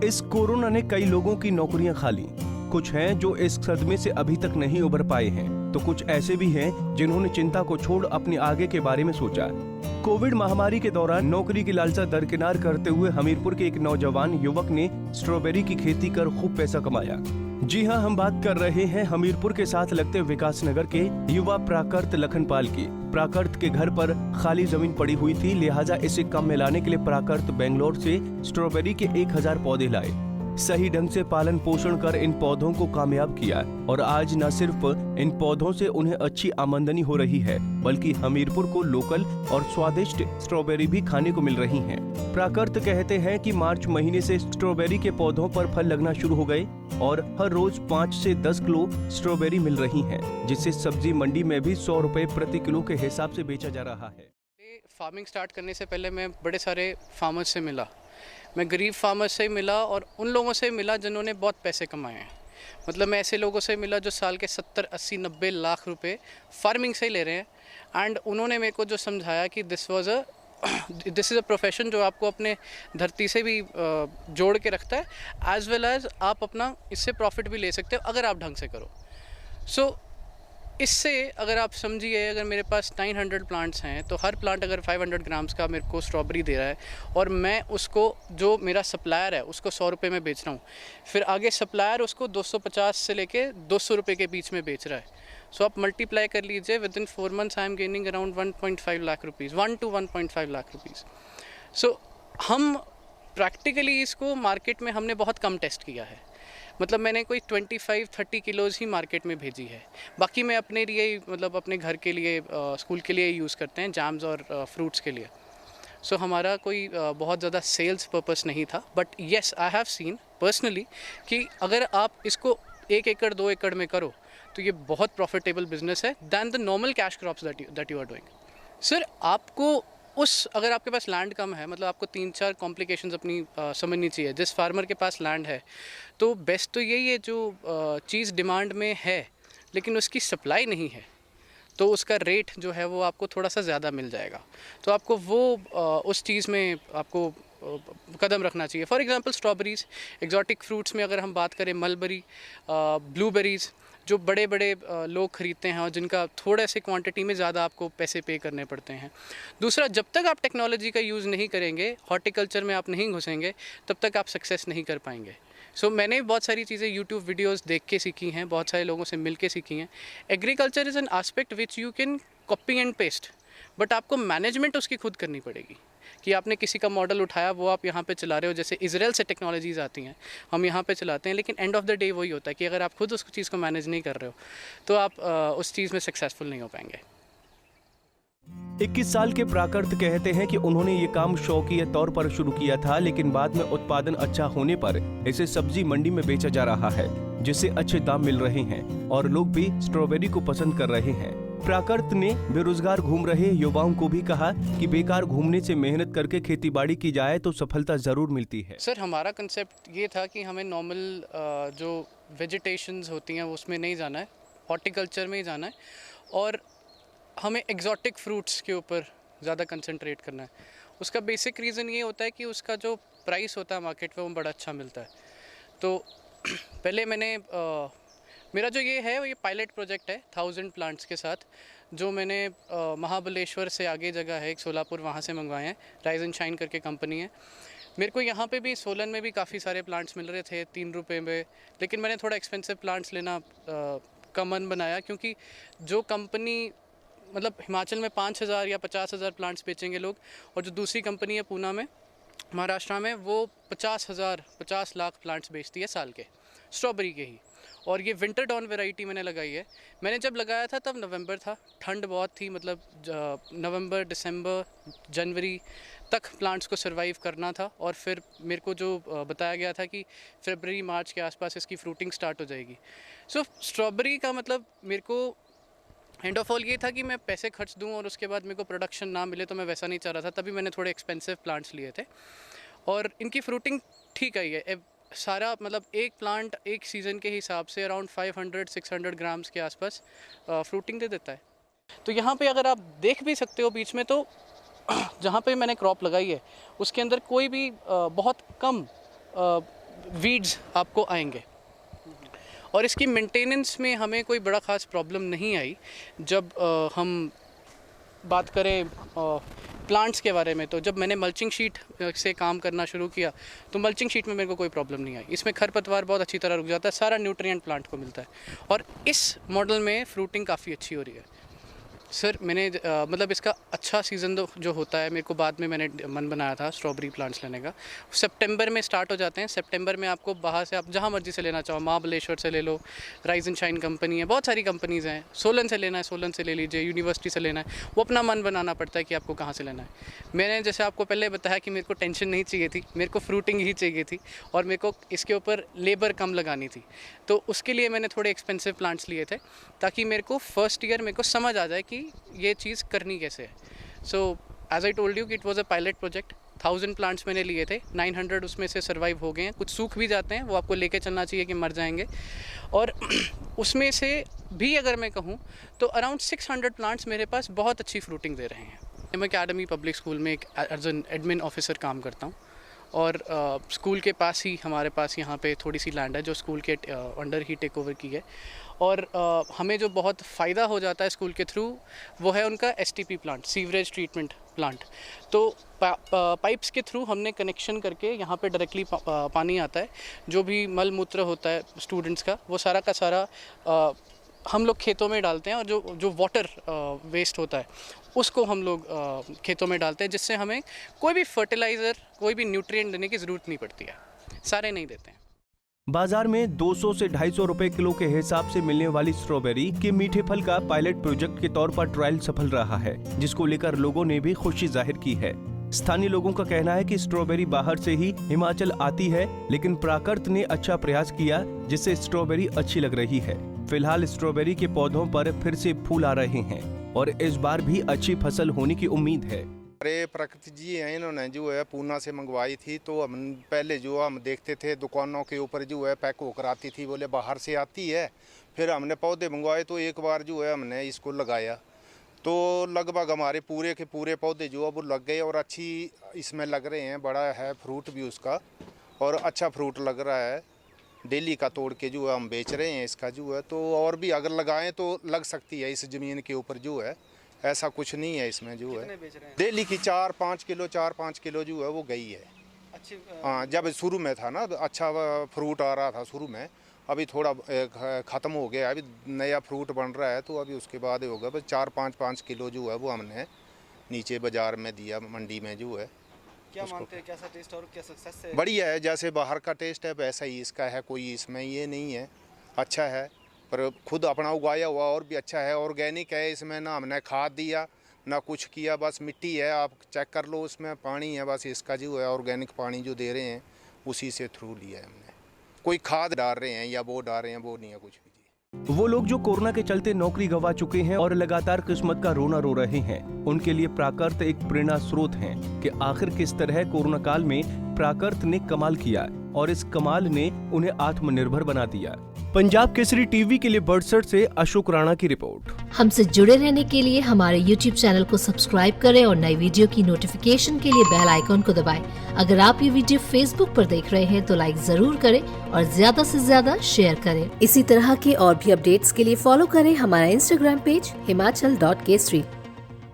इस कोरोना ने कई लोगों की नौकरियां खा ली। कुछ हैं जो इस सदमे से अभी तक नहीं उबर पाए हैं, तो कुछ ऐसे भी हैं जिन्होंने चिंता को छोड़ अपने आगे के बारे में सोचा। कोविड महामारी के दौरान नौकरी की लालसा दरकिनार करते हुए हमीरपुर के एक नौजवान युवक ने स्ट्रॉबेरी की खेती कर खूब पैसा कमाया। जी हां, हम बात कर रहे हैं हमीरपुर के साथ लगते विकास नगर के युवा प्राकृत लखनपाल की। प्राकृत के घर पर खाली जमीन पड़ी हुई थी, लिहाजा इसे काम में लाने के लिए प्राकृत बेंगलोर से स्ट्रॉबेरी के 1000 पौधे लाए। सही ढंग से पालन पोषण कर इन पौधों को कामयाब किया और आज न सिर्फ इन पौधों से उन्हें अच्छी आमदनी हो रही है, बल्कि हमीरपुर को लोकल और स्वादिष्ट स्ट्रॉबेरी भी खाने को मिल रही हैं। प्राकृत कहते हैं कि मार्च महीने से स्ट्रॉबेरी के पौधों पर फल लगना शुरू हो गए और हर रोज 5 से 10 किलो स्ट्रॉबेरी मिल रही है, जिससे सब्जी मंडी में भी 100 रुपए प्रति किलो के हिसाब से बेचा जा रहा है। फार्मिंग स्टार्ट करने से पहले मैं बड़े सारे फार्मर्स से मिला। मैं गरीब फार्मर्स से मिला और उन लोगों से मिला जिन्होंने बहुत पैसे कमाए हैं। मतलब मैं ऐसे लोगों से मिला जो साल के 70, 80, 90 लाख रुपए फार्मिंग से ही ले रहे हैं। एंड उन्होंने मेरे को जो समझाया कि दिस इज़ अ प्रोफेशन जो आपको अपने धरती से भी जोड़ के रखता है, एज वेल एज आप अपना इससे प्रॉफिट भी ले सकते हो अगर आप ढंग से करो। सो इससे अगर आप समझिए, अगर मेरे पास 900 प्लांट्स हैं तो हर प्लांट अगर 500 ग्राम्स का मेरे को स्ट्रॉबेरी दे रहा है और मैं उसको, जो मेरा सप्लायर है उसको 100 रुपये में बेच रहा हूँ, फिर आगे सप्लायर उसको 250 से लेके 200 रुपये के बीच में बेच रहा है। सो आप मल्टीप्लाई कर लीजिए, within 4 months I am gaining around 1.5 lakh rupees, 1 to 1.5 lakh rupees. So हम प्रैक्टिकली इसको मार्केट में हमने बहुत कम टेस्ट किया है। मतलब मैंने कोई 25-30 किलोज़ ही मार्केट में भेजी है, बाकी मैं अपने लिए, मतलब अपने घर के लिए, स्कूल के लिए यूज़ करते हैं, जैम्स और फ्रूट्स के लिए। सो हमारा कोई बहुत ज़्यादा सेल्स पर्पस नहीं था, but yes I have seen personally कि अगर आप इसको 1 एकड़ 2 एकड़ में करो तो ये बहुत प्रॉफिटेबल बिजनेस है than the normal cash crops that you are doing. Sir आपको अगर आपके पास लैंड कम है, मतलब आपको 3-4 कॉम्प्लिकेशंस अपनी समझनी चाहिए। जिस फार्मर के पास लैंड है तो बेस्ट तो यही है जो चीज़ डिमांड में है लेकिन उसकी सप्लाई नहीं है, तो उसका रेट जो है वो आपको थोड़ा सा ज़्यादा मिल जाएगा। तो आपको वो उस चीज़ में आपको कदम रखना चाहिए। For example strawberries, exotic fruits में अगर हम बात करें, मलबरी, ब्लूबेरीज़, जो बड़े बड़े लोग ख़रीदते हैं और जिनका थोड़े से क्वांटिटी में ज़्यादा आपको पैसे पे करने पड़ते हैं। दूसरा, जब तक आप टेक्नोलॉजी का यूज़ नहीं करेंगे, हॉर्टिकल्चर में आप नहीं घुसेंगे, तब तक आप सक्सेस नहीं कर पाएंगे। सो मैंने बहुत सारी चीज़ें यूट्यूब वीडियोस देख के सीखी हैं, बहुत सारे लोगों से मिल के सीखी हैं। Agriculture is an aspect which you can copy and paste, but आपको मैनेजमेंट उसकी खुद करनी पड़ेगी कि आपने किसी का मॉडल उठाया, वो आप यहाँ पे चला रहे हो। जैसे इजराइल से टेक्नोलॉजीज़ आती हैं, हम यहाँ पे चलाते हैं, लेकिन एंड ऑफ द डे वही होता है कि अगर आप खुद उस चीज़ को मैनेज नहीं कर रहे हो तो आप उस चीज़ में सक्सेसफुल नहीं हो पाएंगे। 21 साल के प्राकृत कहते हैं कि उन्होंने ये काम शौकिया तौर पर शुरू किया था, लेकिन बाद में उत्पादन अच्छा होने पर इसे सब्जी मंडी में बेचा जा रहा है, जिससे अच्छे दाम मिल रहे हैं और लोग भी स्ट्रॉबेरी को पसंद कर रहे हैं। प्राकृत ने बेरोजगार घूम रहे युवाओं को भी कहा कि बेकार घूमने से मेहनत करके खेतीबाड़ी की जाए तो सफलता जरूर मिलती है। सर हमारा कंसेप्ट ये था कि हमें नॉर्मल जो वेजिटेशंस होती हैं उसमें नहीं जाना है, हॉर्टिकल्चर में ही जाना है और हमें एग्जॉटिक फ्रूट्स के ऊपर ज़्यादा कंसंट्रेट करना है। उसका बेसिक रीज़न ये होता है कि उसका जो प्राइस होता है मार्केट में वो बड़ा अच्छा मिलता है। तो पहले मैंने मेरा जो ये है वो ये पायलट प्रोजेक्ट है 1000 प्लांट्स के साथ, जो मैंने महाबलेश्वर से आगे जगह है एक सोलापुर, वहाँ से मंगवाए हैं। राइज एंड शाइन करके कंपनी है। मेरे को यहाँ पे भी सोलन में भी काफ़ी सारे प्लांट्स मिल रहे थे 3 रुपये में, लेकिन मैंने थोड़ा एक्सपेंसिव प्लांट्स लेना का मन बनाया, क्योंकि जो कंपनी, मतलब हिमाचल में 5000 या 50,000 प्लांट्स बेचेंगे लोग, और जो दूसरी कंपनी है पूना में, महाराष्ट्र में, वो 50 लाख प्लांट्स बेचती है साल के, स्ट्रॉबेरी के ही। और ये विंटर डॉन वैरायटी मैंने लगाई है। मैंने जब लगाया था तब नवंबर था, ठंड बहुत थी, मतलब नवंबर, दिसंबर, जनवरी तक प्लांट्स को सर्वाइव करना था। और फिर मेरे को जो बताया गया था कि फरवरी मार्च के आसपास इसकी फ्रूटिंग स्टार्ट हो जाएगी। सो स्ट्रॉबेरी का मतलब मेरे को एंड ऑफ ऑल ये था कि मैं पैसे खर्च दूं और उसके बाद मेरे को प्रोडक्शन ना मिले, तो मैं वैसा नहीं चाह रहा था। तभी मैंने थोड़े एक्सपेंसिव प्लांट्स लिए थे और इनकी फ्रूटिंग ठीक आई है सारा। मतलब एक प्लांट एक सीज़न के हिसाब से अराउंड 500-600 ग्राम्स के आसपास फ्रूटिंग दे देता है। तो यहाँ पे अगर आप देख भी सकते हो बीच में, तो जहाँ पे मैंने क्रॉप लगाई है उसके अंदर कोई भी बहुत कम वीड्स आपको आएंगे। और इसकी मेंटेनेंस में हमें कोई बड़ा ख़ास प्रॉब्लम नहीं आई। जब हम बात करें प्लांट्स के बारे में, तो जब मैंने मल्चिंग शीट से काम करना शुरू किया तो मल्चिंग शीट में मेरे को कोई प्रॉब्लम नहीं आई। इसमें खरपतवार बहुत अच्छी तरह रुक जाता है, सारा न्यूट्रिएंट प्लांट को मिलता है। और इस मॉडल में फ्रूटिंग काफ़ी अच्छी हो रही है सर। मैंने मतलब इसका अच्छा सीज़न जो होता है, मेरे को बाद में मैंने मन बनाया था स्ट्रॉबेरी प्लांट्स लेने का। सितंबर में स्टार्ट हो जाते हैं। सितंबर में आपको बाहर से आप जहाँ मर्जी से लेना चाहो, महाबलेश्वर से ले लो, राइज एंड शाइन कंपनी है, बहुत सारी कंपनीज़ हैं। सोलन से लेना है सोलन से ले लीजिए, यूनिवर्सिटी से लेना है, वो अपना मन बनाना पड़ता है कि आपको कहाँ से लेना है। मैंने जैसे आपको पहले बताया कि मेरे को टेंशन नहीं चाहिए थी, मेरे को फ्रूटिंग ही चाहिए थी और मेरे को इसके ऊपर लेबर कम लगानी थी। तो उसके लिए मैंने थोड़े एक्सपेंसिव प्लांट्स लिए थे ताकि मेरे को फर्स्ट ईयर मेरे को समझ आ जाए कि ये चीज़ करनी कैसे है। So as I told you कि it was a pilot project. 1000 plants मैंने लिए थे, 900 उसमें से सर्वाइव हो गए हैं। कुछ सूख भी जाते हैं, वो आपको लेके चलना चाहिए कि मर जाएंगे। और उसमें से भी अगर मैं कहूँ तो अराउंड 600 प्लांट्स मेरे पास बहुत अच्छी फ्रूटिंग दे रहे हैं। मैं अकेडमी पब्लिक स्कूल में एक एज एन एडमिन ऑफिसर काम करता हूँ और स्कूल के पास ही हमारे पास यहाँ पे थोड़ी सी लैंड है जो स्कूल के अंडर ही टेक ओवर की है। और हमें जो बहुत फ़ायदा हो जाता है स्कूल के थ्रू वो है उनका STP plant, sewerage treatment plant. तो पाइप्स के थ्रू हमने कनेक्शन करके यहाँ पे डायरेक्टली पानी आता है। जो भी मल मूत्र होता है स्टूडेंट्स का, वो सारा का सारा हम लोग खेतों में डालते हैं। और जो वाटर वेस्ट होता है उसको हम लोग खेतों में डालते हैं, जिससे हमें कोई भी फर्टिलाइज़र, कोई भी न्यूट्रिएंट देने की ज़रूरत नहीं पड़ती है, सारे नहीं देते हैं। बाजार में 200 से 250 रुपए किलो के हिसाब से मिलने वाली स्ट्रॉबेरी के मीठे फल का पायलट प्रोजेक्ट के तौर पर ट्रायल सफल रहा है, जिसको लेकर लोगों ने भी खुशी जाहिर की है। स्थानीय लोगों का कहना है कि स्ट्रॉबेरी बाहर से ही हिमाचल आती है, लेकिन प्राकृत ने अच्छा प्रयास किया जिससे स्ट्रॉबेरी अच्छी लग रही है। फिलहाल स्ट्रॉबेरी के पौधों पर फिर से फूल आ रहे हैं और इस बार भी अच्छी फसल होने की उम्मीद है। अरे प्रकृति जी हैं, इन्होंने जो है पूना से मंगवाई थी। तो हम पहले जो हम देखते थे दुकानों के ऊपर जो है पैक होकर आती थी, बोले बाहर से आती है। फिर हमने पौधे मंगवाए तो एक बार जो है हमने इसको लगाया तो लगभग हमारे पूरे के पूरे पौधे जो है वो लग गए और अच्छी इसमें लग रहे हैं। बड़ा है फ्रूट भी उसका और अच्छा फ्रूट लग रहा है। डेली का तोड़ के जो है हम बेच रहे हैं इसका जो है। तो और भी अगर लगाएं तो लग सकती है इस ज़मीन के ऊपर जो है, ऐसा कुछ नहीं है इसमें जो है। डेली की 4-5 किलो जो है वो गई है। हाँ, जब शुरू में था ना अच्छा फ्रूट आ रहा था शुरू में, अभी थोड़ा ख़त्म हो गया, अभी नया फ्रूट बन रहा है तो अभी उसके बाद होगा। बस 4-5 किलो जो है वो हमने नीचे बाज़ार में दिया, मंडी में जो है। क्या मानते हैं, कैसा टेस्ट और क्या सक्सेस है? बढ़िया है, जैसे बाहर का टेस्ट है वैसा ही इसका है, कोई इसमें ये नहीं है। अच्छा है, पर खुद अपना उगाया हुआ और भी अच्छा है। ऑर्गेनिक है, इसमें ना हमने खाद दिया ना कुछ किया, बस मिट्टी है, आप चेक कर लो, उसमें पानी है बस। इसका जो है ऑर्गेनिक पानी जो दे रहे हैं उसी से थ्रू लिया है हमने। कोई खाद डाल रहे हैं या वो डाल रहे हैं, वो नहीं है कुछ भी। वो लोग जो कोरोना के चलते नौकरी गंवा चुके हैं और लगातार किस्मत का रोना रो रहे हैं, उनके लिए प्राकृत एक प्रेरणा स्रोत है कि आखिर किस तरह कोरोना काल में प्राकृत ने कमाल किया और इस कमाल ने उन्हें आत्मनिर्भर बना दिया। पंजाब केसरी टीवी के लिए बड़सठ से अशोक राणा की रिपोर्ट। हमसे जुड़े रहने के लिए हमारे YouTube चैनल को सब्सक्राइब करें और नई वीडियो की नोटिफिकेशन के लिए बेल आइकॉन को दबाएं। अगर आप ये वीडियो Facebook पर देख रहे हैं तो लाइक जरूर करें और ज्यादा से ज्यादा शेयर करें। इसी तरह के और भी अपडेट्स के लिए फॉलो करें हमारा Instagram पेज himachal.kesri।